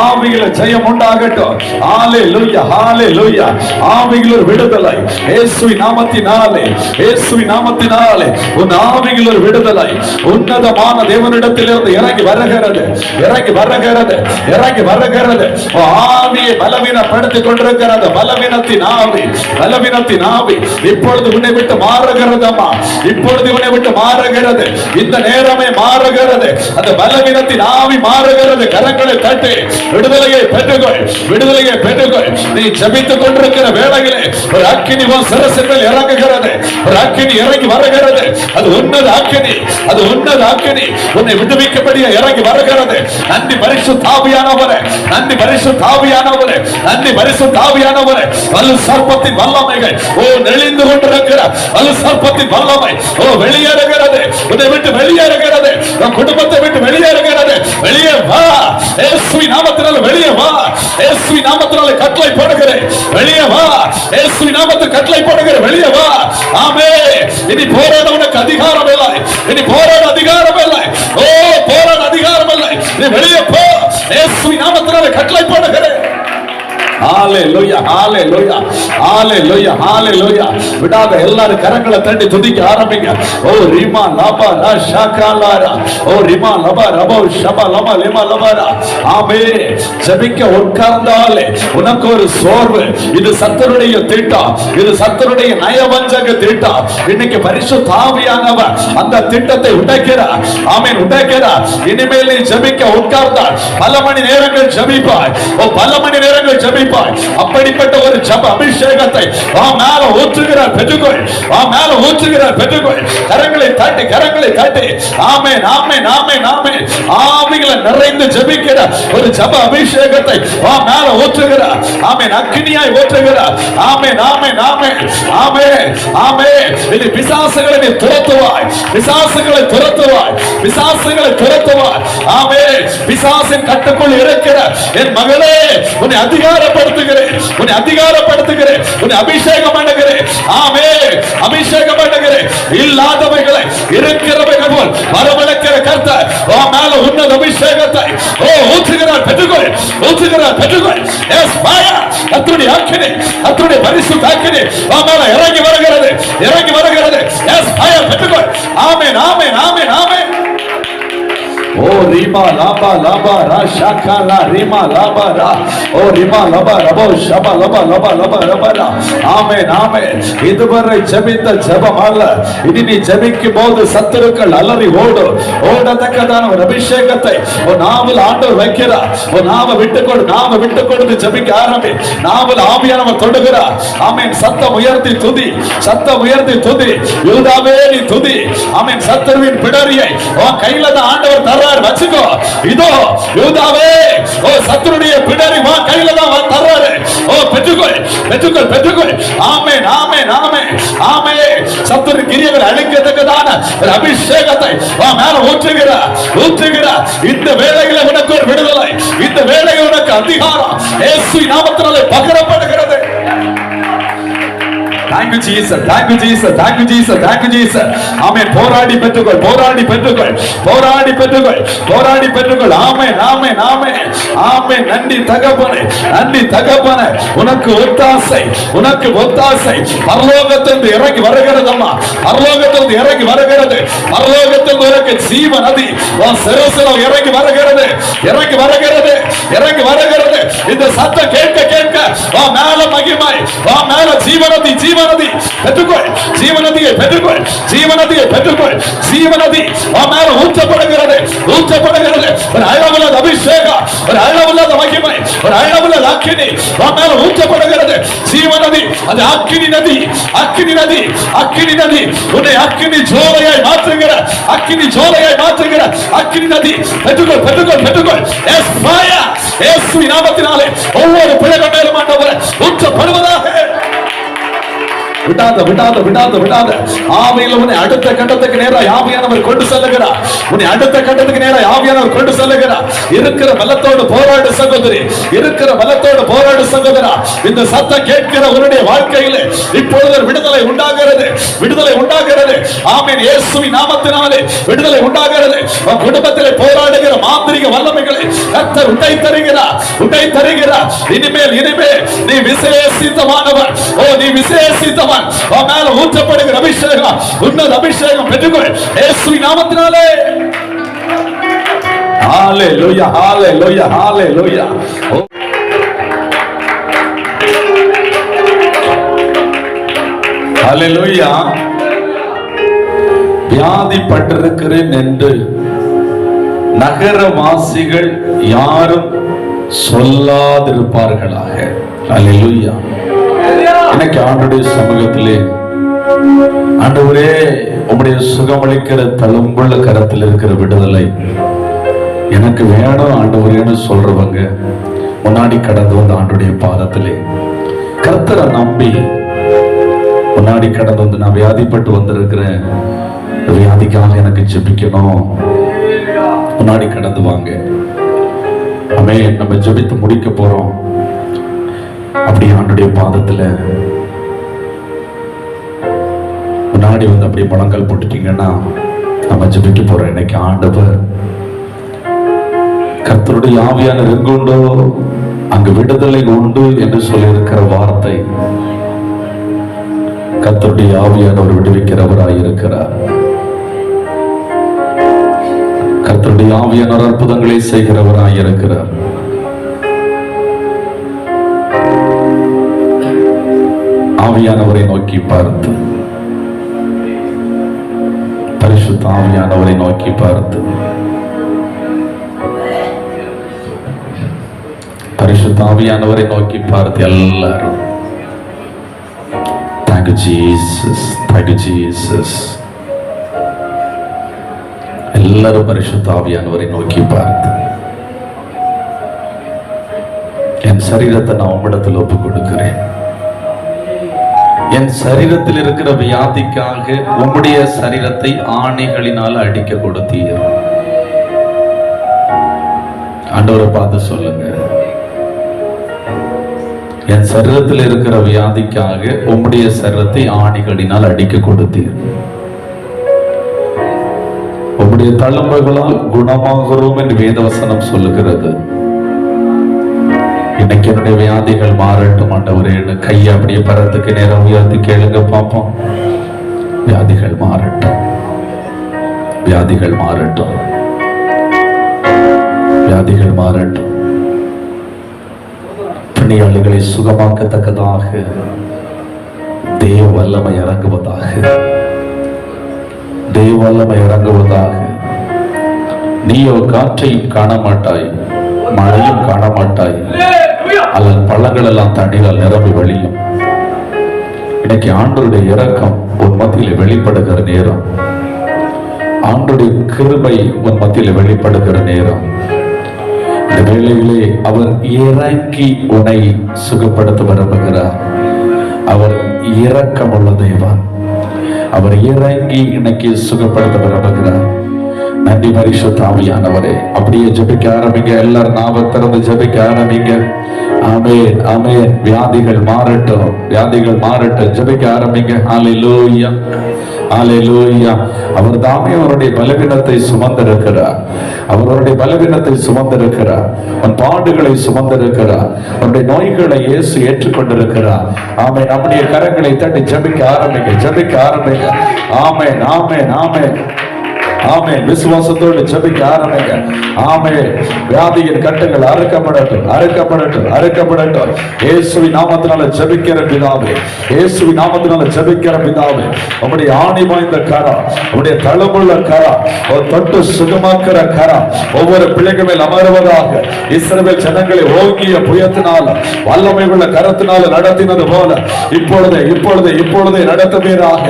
ஆவியில ஜெயம் உண்டாகட்டும். ஹல்லேலூயா, ஹல்லேலூயா. ஆவியில ஒரு விடுதலை இயேசுவின் நாமத்தினாலே, இயேசுவின் நாமத்தினாலே உன் ஆவியில ஒரு விடுதலை உன்னதமான தேவனிடத்திலிருந்து இறங்கி வருகிறது, இறங்கி வருகிறது, இறங்கி வருகிறது. ஆவியை பலவீனப்படுத்திக் கொண்டிருக்கிறது பலவீனத்தின் ஆவி, பலவீனத்தின் ஆவி இப்பொழுது உன்னை விட்டு மாறுகிறதம்மா, இப்பொழுது உன்னை விட்டு மாறுகிறது. இந்த நேரமே மாறுகிறது. அந்த பலவீனத்தின் ஆவி மாறுகிறது. கரங்களை தட்டி விடுதலையை பெற்றுக்கொள், விடுதலையை பெற்றுக்கொள். நீ ஜெபித்துக் கொண்டிருக்கிற வேளையிலே ஒரு அக்கினி உன் சிரசில் இறங்குகிறது, ஒரு அக்கினி இறங்கி வருகிறது. அது உன்னத அக்கினி, அது உன்னத அக்கினி உன்னை விடுவிக்கப்படியே இறங்கி வருகிறது. நன்றி பரிசுத்த ஆவியானவரே, நன்றி பரிசுத்த ஆவியானவரே, நன்றி பரிசுத்த ஆவியானவரே. வலு சர்ப்பத்தின் வல்லமைகள் ஓ நெளிந்து கொண்டிருக்கிற வலு சர்ப்பத்தின் வல்லமை ஓ வெளியேறுகிறது, உன்னை விட்டு வெளியேறுகிறது, உன் குடும்பத்தை விட்டு வெளியேறுகிறது. வெளியே வா, இயேசுவின் நாமத்தினால வெளியே வா, இயேசுவின் நாமத்தினால கட்டளை போடுகிறேன். வெளியே வா, இயேசுவின் நாமத்தில் கட்டளை போடுகிறேன். வெளியே வா. ஆமென். இனி போராட உனக்கு அதிகாரம் இல்லை, இனி போராட அதிகாரம் இல்லை. ஓ போராட அதிகாரம் இல்லை. நீ வெளியே போ, இயேசுவின் நாமத்தினால கட்டளை போடுகிறேன். ஹல்லேலூயா, ஹல்லேலூயா, ஹல்லேலூயா, ஹல்லேலூயா. விடாத எல்லாரும் கரங்களை தட்டி துதிக்க ஆரம்பிங்க. ஓ ரிமா லபா ரா ஷாகாலாரா, ஓ ரிமா லபா ரபோ ஷபா லபா லிமா லபாரா. ஆமென். ஜெபிக்க உட்கார்ந்தாலே உனக்கு ஒரு சோர்வு. இது சத்துருடைய திட்டம், இது சத்துருடைய நயவஞ்சக திட்டம். இன்னைக்கு பரிசுத்த ஆவியானவர் அந்த திட்டத்தை உடைக்கிறார். ஆமென், உடைக்கிறார். இனிமேல் நீ ஜெபிக்க உட்கார்ந்தால் பல மணி நேரங்கள் ஜெபிப்பாய், ஓ பல மணி நேரங்கள் ஜெபிப்பாய். அப்படிப்பட்ட ஒரு ஜெப அபிஷேகத்தை மேல ஊற்றுகிறார். பெற்றுக்கொள், மேல ஊற்றுகிறார். பெற்றுக்கொள். கரங்களை தட்டி, கரங்களை தட்டி. ஆமென், ஆமென், ஆமென், ஆமென். ஆவிகளை நிறைந்து ஜெபிக்கிற ஒரு ஜெப அபிஷேகத்தை மேல ஊற்றுகிறார். ஆமென், அக்கினியாய் ஊற்றுகிறார். ஆமென், ஆமென், ஆமென், ஆமென், ஆமென். இது பிசாசுகளை நீ துரத்துவாய், பிசாசுகளை துரத்துவாய், பிசாசுகளை துரத்துவாய். ஆமென். பிசாசின் கட்டுக்குள் இருக்கிற என் மகளே, உன்னை அதிகாரப்படுத்துகிறேன், உன்னை அதிகாரப்படுத்துகிறேன், உன்னை அபிஷேகம் பண்ணுகிறேன். ஆமென், அபிஷேகம் பண்ணுகிறேன். இல்லாதவைகளை இருக்கிறவைகள் போல் வரவழைக்கிற கர்த்தர் மேல உன்னத அபிஷேகத்தை ஊற்றுகிறார். பெற்றுக்கொள், ஊற்றுகிறார். பெற்றுக்கொள். Yes fire. கர்த்தருடைய அக்கினி, கர்த்தருடைய பரிசுத்த அக்கினி மேல இறங்கி வருகிறது, இறங்கி வருகிறது. Yes fire. பெற்றுக்கொள். ஆமென், ஆமென், ஆமென், ஆமென். ஓ ரிமா லாபா லாபா ரா ஷாகாலா ரிமா லாபா ரா, ஓ ரிமா லாபா ரபோ ஷபா லாபா லாபா லாபா லாபா ரா. ஆமென், ஆமென். இதுவரை ஜெபித்த ஜெபம் அல்ல, இனி நீ ஜெபிக்கும் போது சத்துருக்கள் அலறி ஓடும். ஓடத்தக்கதான ஒரு அபிஷேகத்தை உன் நாவில் ஆண்டவர் வைக்கிறார். உன் நாவை விட்டுக்கொடு, நாவை விட்டுக்கொடுத்து ஜெபிக்க ஆரம்பி. நாவில் ஆவியானவர் தொடுகிறார். ஆமென். சத்தம் உயர்த்தி துதி, சத்தம் உயர்த்தி துதி. யூதாவே நீ துதி. ஆமென். சத்துருவின் பிடரியை உன் கையில தான் ஆண்டவர் தர வச்சுக்கோ. இதோ இதோ யூதாவே, ஓ சத்துருடைய பிடரி வா கையில தான் தர்றாரு. ஓ பெற்றுக்கொள் பெற்றுக்கொள் பெற்றுக்கொள். ஆமென் ஆமென் ஆமென் ஆமென். சத்துரு கிரியைகளை அழிக்கத்தக்கதான ஒரு அபிஷேகத்தை மேல ஊற்றுகிறார் ஊற்றுகிறார். இந்த வேளையில உனக்கு ஒரு விடுதலை, இந்த வேளையில் உனக்கு அதிகாரம் இயேசு நாமத்தினாலே பகிரப்படுகிறது. Thank you Jesus, thank you Jesus, thank you Jesus, thank you Jesus. ஆமென். போராடி பெற்றுக்கொள், போராடி பெற்றுக்கொள், போராடி பெற்றுக்கொள், போராடி பெற்றுக்கொள். ஆமென் ஆமென் ஆமென் ஆமென். நன்றி தகப்பனே, நன்றி தகப்பனே. உனக்கு ஒத்தாசை, உனக்கு ஒத்தாசை பரலோகத்திலிருந்து இறங்கி வருகிறது. அம்மா பரலோகத்திலிருந்து இறங்கி வருகிறது. பரலோகத்திலிருந்து உனக்கு ஜீவ நதி உன் சிரசில் இறங்கி வருகிறது, இறங்கி வருகிறது, இறங்கி வருகிறது. இந்த சத்தம் கேட்க கேட்க மேல மகிமை, மேல ஜீவநதி, ஜீவநதி பெற்றுக்கொள், ஜீவநதியை பெற்றுக்கொள், ஜீவநதியை பெற்றுக்கொள். ஜீவநதி மேல ஊற்றப்படுகிறது, ஊற்றப்படுகிறது. ஒரு அளவுள்ள அபிஷேகம், ஒரு அளவுள்ள மகிமை, ஒரு அளவுள்ள அக்கினி மேல ஊற்றப்படுகிறது. ஜீவநதி அது அக்கினி நதி, அக்கினி நதி, அக்கினி நதி. உன்னை அக்கினி ஜோலையாய் மாற்றுகிற, அக்கினி ஜோலையாய் மாற்றுகிற அக்கினி நதி. பெற்றுக்கொள் பெற்றுக்கொள் பெற்றுக்கொள். Yes fire. இயேசுவின் நாமத்தினாலே ஒவ்வொரு பிள்ளைகள் மேலும் ஆண்டவரே ஊற்றப்படுவதாக. விடாத விடாத விடாத விடாத. ஆவியில் உன்னை அடுத்த கட்டத்துக்கு நேரா ஆவியானவர் கொண்டு செல்லுகிறார். உன்னை அடுத்த கட்டத்துக்கு நேரா ஆவியானவர் கொண்டு செல்லுகிறார். இருக்கிற பலத்தோடு போராடு சகோதரி, இருக்கிற பலத்தோடு போராடு சகோதரா. இந்த சத்தம் கேட்கிற உன்னுடைய வாழ்க்கையிலே இப்பொழுது விடுதலை உண்டாகிறது, விடுதலை உண்டாகிறது. ஆமென். இயேசுவின் நாமத்தினாலே விடுதலை உண்டாகிறது. உன் குடும்பத்திலே போராடுகிற மாந்திரிக வல்லமைகளை கர்த்தர் உடை தருகிறார், உடை தருகிறார். இனிமேல் இனிமேல் நீ விசேஷித்தமானவன். ஓ நீ விசேஷித்தவன். மேல ஊற்றப்படுகிற அபிஷேகம், உன்னத அபிஷேகம் பெற்றுக்கொள் இயேசுவின் நாமத்தினாலே. ஹalleluya ஹalleluya ஹalleluya. ஹalleluya. வியாதிப்பட்டிருக்கிறேன் என்று நகரவாசிகள் யாரும் சொல்லாதிருப்பார்களாக. ஹalleluya. எனக்கு ஆண்டவருடைய சமூகத்திலே ஆண்டவரே உம்முடைய சுகமளிக்கிற தழும்புள்ள கரத்தில் இருக்கிற விடுதலை எனக்கு வேணும் ஆண்டவரேன்னு சொல்றவங்க முன்னாடி கடந்து வந்த ஆண்டவருடைய பாதத்திலே கர்த்தரை நம்பி முன்னாடி கடந்து வந்து நான் வியாதிப்பட்டு வந்திருக்கிறேன், வியாதிக்காக எனக்கு ஜெபிக்கணும், முன்னாடி கடந்து வாங்க. ஆமென். நம்ம ஜெபித்து முடிக்க போறோம். அப்படி ஆண்டுடைய பாதத்துல முன்னாடி வந்து அப்படியே முழங்கால் போட்டுட்டீங்கன்னா நம்ம ஜெபிக்க போறோம். இன்னைக்கு ஆண்டவர் கர்த்தருடைய ஆவியானவர் எங்குண்டோ அங்கு விடுதலை உண்டு என்று சொல்லி இருக்கிற வார்த்தை கர்த்தருடைய ஆவியானவர் விடுவிக்கிறவராய் இருக்கிறார். கர்த்தருடைய ஆவியானவர் அற்புதங்களை செய்கிறவராய் இருக்கிறார். ஆவியானவரை நோக்கி பார்த்து, பரிசுத்த ஆவியானவரை நோக்கி பார்த்து, பரிசுத்த ஆவியானவரை நோக்கி பார்த்து எல்லாரும் thank you Jesus, thank you Jesus. எல்லாரும் பரிசுத்த ஆவியானவரை நோக்கி பார்த்து, என் சரீரத்தை நான் உம்மிடத்தில் ஒப்புக் கொடுக்கிறேன். என் சரீரத்தில் இருக்கிற வியாதிக்காக உம்முடைய சரீரத்தை ஆணைகளினால் அடிக்க கொடுத்தீர். ஆண்டவரை பார்த்து சொல்லுங்க, என் சரீரத்தில் இருக்கிற வியாதிக்காக உம்முடைய சரீரத்தை ஆணிகளினால் அடிக்க கொடுத்தீர். உம்முடைய தழும்புகளால் குணமாகிறோம் என்று வேதவசனம் சொல்லுகிறது. இன்னைக்கு என்னுடைய வியாதிகள் மாறட்டும் ஆண்டவரே. கையை அப்படியே பரத்துக்கு நேரம் உயர்த்தி கேளுங்க பார்ப்போம். வியாதிகள் மாறட்டும், வியாதிகள் மாறட்டும், வியாதிகள் மாறட்டும். பிணியாளிகளை சுகமாக்கத்தக்கதாக தேவ வல்லமை இறங்குவதாக, தேவ வல்லமை இறங்குவதாக. நீயோ காற்றையும் காண மாட்டாய், மழையும் காண மாட்டாய், அல்லது பள்ளங்கள் எல்லாம் தண்ணீரால் நிரம்பி வழியும். இன்னைக்கு ஆண்டவருடைய இரக்கம் உன் மத்தியிலே வெளிப்படுகிற நேரம். ஆண்டுடைய கிருபை உன் மத்தியில் வெளிப்படுகிற நேரம். இந்த வேளையிலே அவர் இறங்கி உன்னை சுகப்படுத்த விரும்புகிறார். அவர் இரக்கமுள்ள தேவன். அவர் இறங்கி இன்னைக்கு சுகப்படுத்த விரும்புகிறார். நன்றி பரிசுத்த ஆவியானவரே. அப்படியே ஜெபிக்க ஆரம்பிங்க. எல்லாரும் நாம திறந்து ஜெபிக்க ஆரம்பிங்க. ஆமென், ஆமென். வியாதிகள் மாறட்டும், வியாதிகள் மாறட்டும். ஜெபிக்க ஆரம்பிங்க. ஹல்லேலூயா, ஹல்லேலூயா. அவர் தாமே அவருடைய பலவீனத்தை சுமந்திருக்கிறார். அவருடைய பலவீனத்தை சுமந்திருக்கிறார். உன் பாடுகளை சுமந்திருக்கிறார். அவருடைய நோய்களை இயேசு ஏற்றுக்கொண்டிருக்கிறார். ஆமென். நம்முடைய கரங்களை தட்டி ஜெபிக்க ஆரம்பிங்க, ஜெபிக்க ஆரம்பிங்க. ஆமென், ஆமென், ஆமென், ஆமென். விசுவாசத்தோடு ஜெபிக்க ஆரம்பிங்க. ஆமென். வியாதியின் கட்டுகள் அறுக்கப்படட்டும், அறுக்கப்படட்டும், அறுக்கப்படட்டும். இயேசுவின் நாமத்தினால ஜெபிக்கிற பிதாவே, இயேசுவின் நாமத்தினால ஜெபிக்கிற பிதாவே, உம்முடைய ஆணி வாய்ந்த கரம், உம்முடைய தளமுள்ள கரம், ஒரு தொட்டு சுகமாக்குற கரம் ஒவ்வொரு பிள்ளைகள் மேல் அமர்வதாக. இஸ்ரவேல் ஜனங்களை ஓங்கிய புயத்தினால, வல்லமை உள்ள கரத்தினால நடத்தினது போல இப்பொழுதே இப்பொழுதே இப்பொழுதே நடத்துவீராக.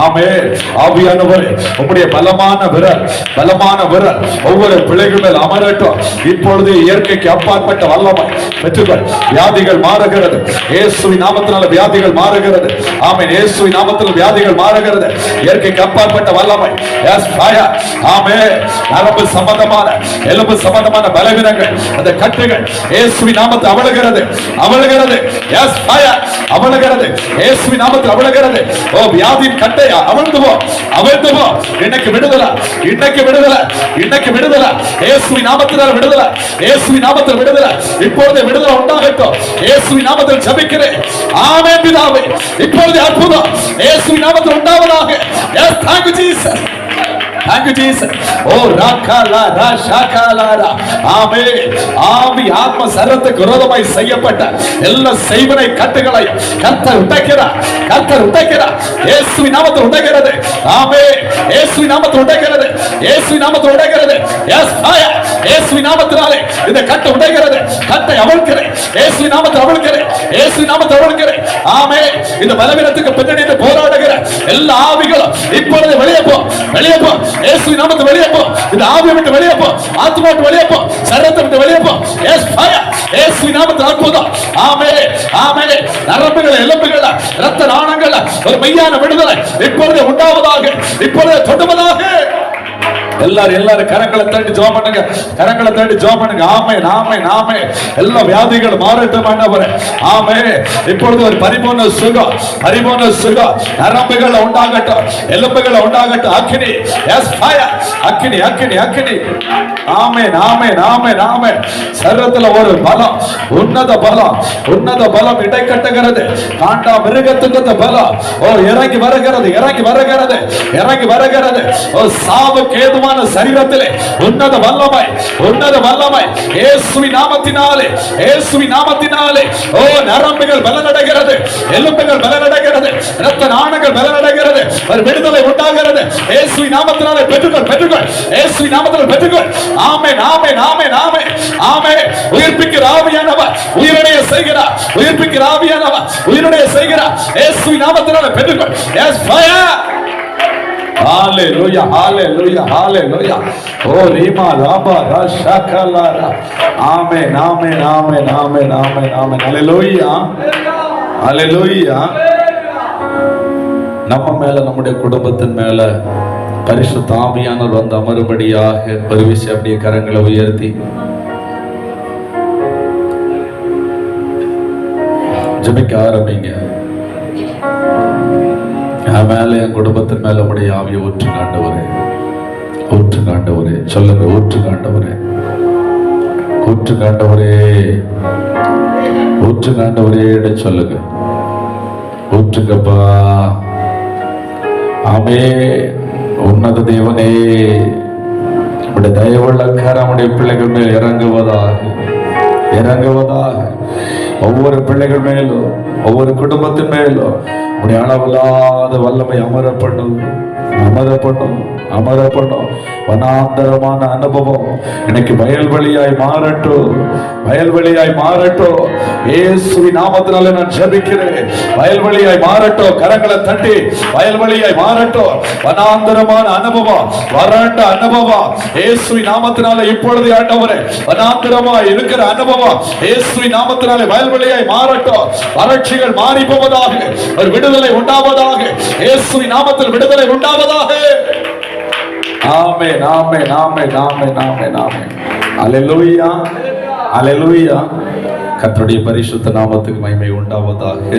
ஆமென். ஆவியானவரே, உம்முடைய பலமான விரல், பலமான விரல் ஒவ்வொரு பிள்ளைகள் மேல் அமரட்டும். இப்பொழுது இயற்கைக்கு அப்பாற்பட்ட வல்லமை பெற்றுகள். வியாதிகள் மாறுகிறது இயேசுவின் நாமத்தினால, வியாதிகள் மாறுகிறது. ஆமென். இயேசுவின் நாமத்தில் வியாதிகள் மாறுகிறது. இயற்கைக்கு அப்பாற்பட்ட வல்லமை. Yes fire. ஆமென். நரம்பு சம்பந்தமான, எலும்பு சம்பந்தமான பலவீனங்கள், அந்த கட்டுகள் இயேசுவின் நாமத்தில் அவிழுகிறது, அவிழுகிறது. S fire. அவிழுகிறது இயேசுவின் நாமத்தில் அவிழுகிறது. ஓ வியாதியின் கட்டையா அவிழ்ந்து போ, அவிழ்ந்து போ. இன்னைக்கு விடுதலை, இன்னைக்கு விடுதலை, இன்னைக்கு விடுதலை. இயேசுவின் நாமத்தினால் விடுதலை, இயேசுவின் நாமத்தில் விடுதலை. இப்பொழுது விடுதலை உண்டாகட்டும். இயேசுவின் நாமத்தில் ஜெபிக்கிறேன். ஆமென் பிதாவே. இப்பொழுது அற்புதம் இயேசுவின் நாமத்தில் உண்டாவதாக. Yes thank you Jesus. Thank you Jesus. Oh rakala rashakala. ஆமென். ஆவி ஆத்ம சரீரத்துக்கு விரோதமாய் செய்யப்பட்ட எல்லா செய்வனை கட்டுகளை கர்த்தர் உடைக்கிறார், கர்த்தர் உடைக்கிறார். இயேசுவின் நாமத்தில் உடைக்கிறது. ஆமென். இயேசுவின் நாமத்தில் உடைக்கிறது, இயேசுவின் நாமத்தில் உடைக்கிறது. Yes fire. இயேசுவின் நாமத்தினாலே இந்த கட்டு உடைக்கிறது. கட்டை அவிழ்க்கிறேன் இயேசுவின் நாமத்தில் அவிழ்க்கிறேன், இயேசுவின் நாமத்தில் அவிழ்க்கிறேன். ஆமென். இந்த பலவீனத்துக்கு பின்னணி போராடுகிற எல்லா ஆவிகளும் இப்பொழுது வெளியே போ, வெளியே போ. இயேசுவின் நாமத்தில் வெளியே போ. இந்த ஆவியை விட்டு வெளியே போ, ஆத்மா விட்டு வெளியே போ, சரீரத்தை விட்டு வெளியே போ. Yes fire. இயேசுவின் நாமத்தில் அற்புதம். ஆமென், ஆமென். நரம்புகள், எலும்புகள், இரத்த நாளங்கள் ஒரு மெய்யான விடுதலை இப்பொழுது உண்டாவதாக, இப்பொழுது தொடுவதாக. எல்லாரும் கரங்களை தட்டி ஜெபம் பண்ணுங்க, கரங்களை தட்டி ஜெபம் பண்ணுங்க. ஆமென், ஆமென், ஆமென். எல்லா வியாதிகள் மாறட்டும் ஆண்டவரே. ஆமென். இப்பொழுது ஒரு பரிபூர்ண சுகம், பரிபூர்ண சுகம் நரம்புகள் உண்டாகட்டும், எலும்புகள் உண்டாகட்டும். அக்கினி. Yes fire. அக்கினி, அக்கினி, அக்கினி. ஆமென், ஆமென், ஆமென், ஆமென். சரீரத்தில் ஒரு பலம், உன்னத பலம், உன்னத பலம் இடை கட்டுகிறது. காண்டா மிருகத்துக்கு பலம் ஓ இறங்கி வருகிறது, இறங்கி வருகிறது, இறங்கி வருகிறது. ஓ சாவு கேதுவ சரீரத்திலே உன்னத வல்லமை, உன்னத வல்லமை இயேசுவின் நாமத்தினாலே, இயேசுவின் நாமத்தினாலே. ஓ நரம்புகள் பலனடைகிறது, எலும்புகள் பலனடைகிறது, இரத்த நாளங்கள் பலனடைகிறது. ஒரு விடுதலை உண்டாகிறது இயேசுவின் நாமத்தினாலே. பெற்றுக்கொள், பெற்றுக்கொள். இயேசுவின் நாமத்தினாலே பெற்றுக்கொள். ஆமென், ஆமென், ஆமென், ஆமென், ஆமென். உயிர்ப்பிக்கிற ஆவியானவர் உயிரடைய செய்கிறார், உயிர்ப்பிக்கிற ஆவியானவர் உயிரடைய செய்கிறார். இயேசுவின் நாமத்தினாலே பெற்றுக்கொள். Yes fire. Hallelujah, hallelujah, hallelujah. Oh rima raba rashakala. Amen, amen, amen, amen, amen, amen. Hallelujah, hallelujah. நம்ம மேல, நம்முடைய குடும்பத்தின் மேல பரிசுத்த ஆவியானவர் வந்து அமரும்படியாக ஒரு விஷயம் அப்படியே கரங்களை உயர்த்தி ஜெபிக்க ஆரம்பிங்க. மேல என் குடும்பத்தின் மேல உடைய ஆவியை ஊற்று காண்டவரே, ஊற்று காண்டவரே. சொல்லுங்க, ஊற்று காண்டவரே, ஊற்று காண்டவரே, ஊற்று காண்டவரே சொல்லுங்க. ஊற்றுங்கப்பா. ஆமே. உன்னத தேவனே, உடைய தயவுள்ள கரம் உடைய பிள்ளைகள் மேல் இறங்குவதாக, இறங்குவதாக. ஒவ்வொரு பிள்ளைகள் மேலும், ஒவ்வொரு குடும்பத்தின் மேலும் உடைய அளவில்லாத வல்லமை அமரப்படும், அமரப்படும், அமரப்படும். வனாந்தரமான அனுபவம் இன்னைக்கு வயல்வெளியாய் மாறட்டும், வயல்வெளியாய் மாறட்டும். இயேசுவின் நாமத்தினால நான் ஜெபிக்கிறேன், வயல்வெளியாய் மாறட்டும். கரங்களை தட்டி வயல்வெளியாய் மாறட்டும். வனாந்தரமான அனுபவம், வறண்ட அனுபவம் இயேசுவின் நாமத்தினால இப்பொழுது ஆண்டவரே வனாந்தரமாய் இருக்கிற அனுபவம் இயேசுவின் நாமத்தினாலே வயல்வெளியாய் மாறட்டும். வறட்சிகள் மாறி போவதாக, ஒரு விடுதலை உண்டாவதாக, இயேசுவின் நாமத்தில் விடுதலை உண்டாவதாக. ஆமென், ஆமென், ஆமென், ஆமென், ஆமென், ஆமென். அல்லேலூயா, அல்லேலூயா. கர்த்தருடைய பரிசுத்த நாமத்துக்கு மகிமை உண்டாவதாக.